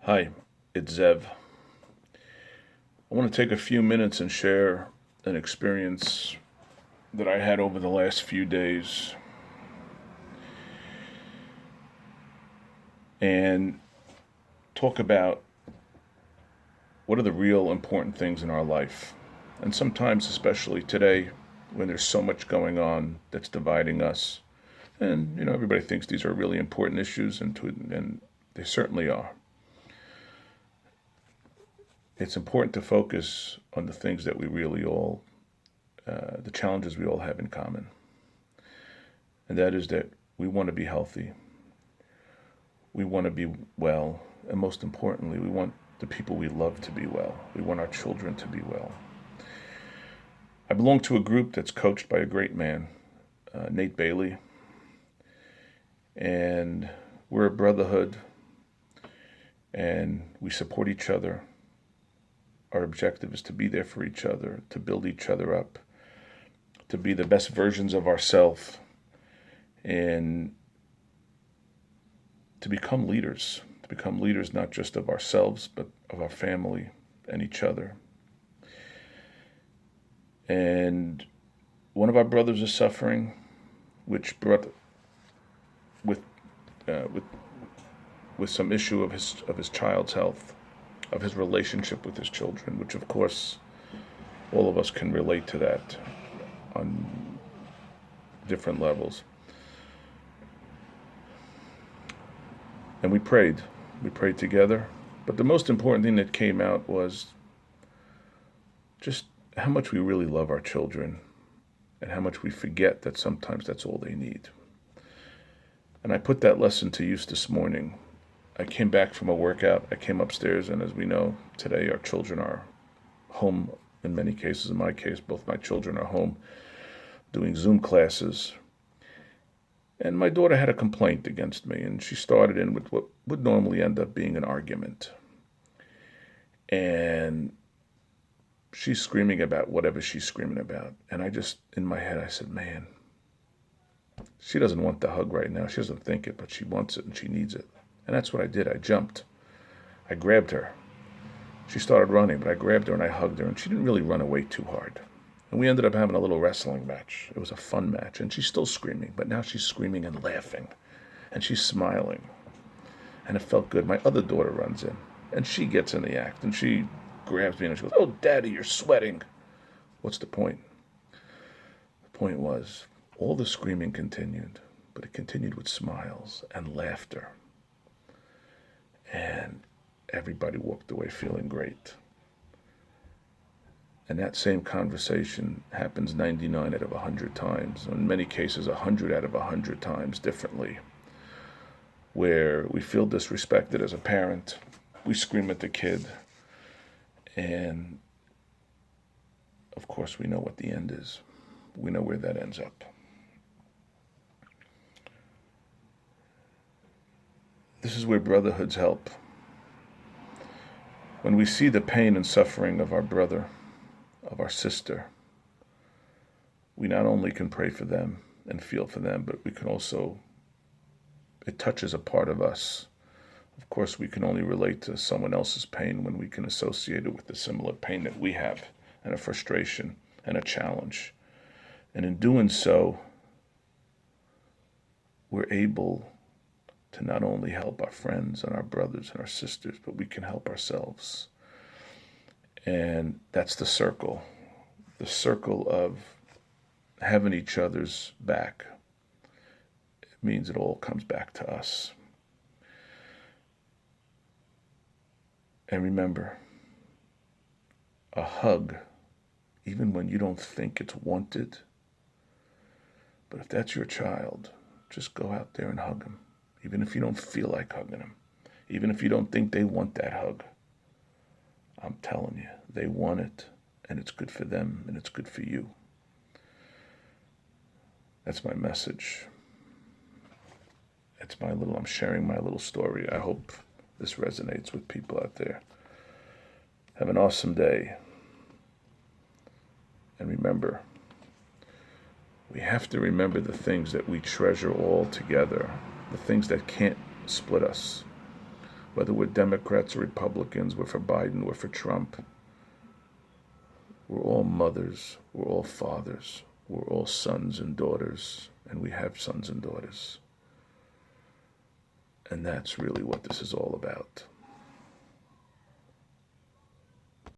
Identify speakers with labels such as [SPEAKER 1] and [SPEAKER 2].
[SPEAKER 1] Hi, it's Zev. I want to take a few minutes and share an experience that I had over the last few days and talk about what are the real important things in our life. And sometimes, especially today, when there's so much going on that's dividing us, and everybody thinks these are really important issues, and they certainly are. It's important to focus on the things that we really all, the challenges we all have in common. And that is that we want to be healthy, we want to be well, and most importantly, we want the people we love to be well. We want our children to be well. I belong to a group that's coached by a great man, Nate Bailey, and we're a brotherhood, and we support each other. Our objective is to be there for each other, to build each other up, to be the best versions of ourselves, and to become leaders not just of ourselves, but of our family and each other. And one of our brothers is suffering, which brought with uh, with with some issue of his child's health, of his relationship with his children, which of course all of us can relate to that on different levels. And we prayed together. But the most important thing that came out was just how much we really love our children and how much we forget that sometimes that's all they need. And I put that lesson to use this morning. I came back from a workout. I came upstairs, and as we know, today our children are home in many cases. In my case, both my children are home doing Zoom classes. And my daughter had a complaint against me, and she started in with what would normally end up being an argument. And she's screaming about whatever she's screaming about. And I just, in my head, I said, man, she doesn't want the hug right now. She doesn't think it, but she wants it and she needs it. And that's what I did. I jumped. I grabbed her. She started running, but I grabbed her and I hugged her, and she didn't really run away too hard. And we ended up having a little wrestling match. It was a fun match, and she's still screaming, but now she's screaming and laughing, and she's smiling, and it felt good. My other daughter runs in, and she gets in the act, and she grabs me and she goes, "Oh, Daddy, you're sweating." What's the point? The point was, all the screaming continued, but it continued with smiles and laughter, and everybody walked away feeling great. And that same conversation happens 99 out of 100 times, in many cases 100 out of 100 times differently, where we feel disrespected as a parent, we scream at the kid, and of course we know what the end is. We know where that ends up. This is where brotherhoods help. When we see the pain and suffering of our brother, of our sister, we not only can pray for them and feel for them, but we can also, it touches a part of us. Of course, we can only relate to someone else's pain when we can associate it with the similar pain that we have, and a frustration and a challenge. And in doing so, we're able to not only help our friends and our brothers and our sisters, but we can help ourselves. And that's the circle of having each other's back. It means it all comes back to us. And remember, a hug, even when you don't think it's wanted, but if that's your child, just go out there and hug them. Even if you don't feel like hugging them, even if you don't think they want that hug, I'm telling you, they want it, and it's good for them, and it's good for you. That's my message. I'm sharing my little story. I hope this resonates with people out there. Have an awesome day. And remember, we have to remember the things that we treasure all together, the things that can't split us. Whether we're Democrats or Republicans, we're for Biden, we're for Trump. We're all mothers, we're all fathers, we're all sons and daughters, and we have sons and daughters. And that's really what this is all about.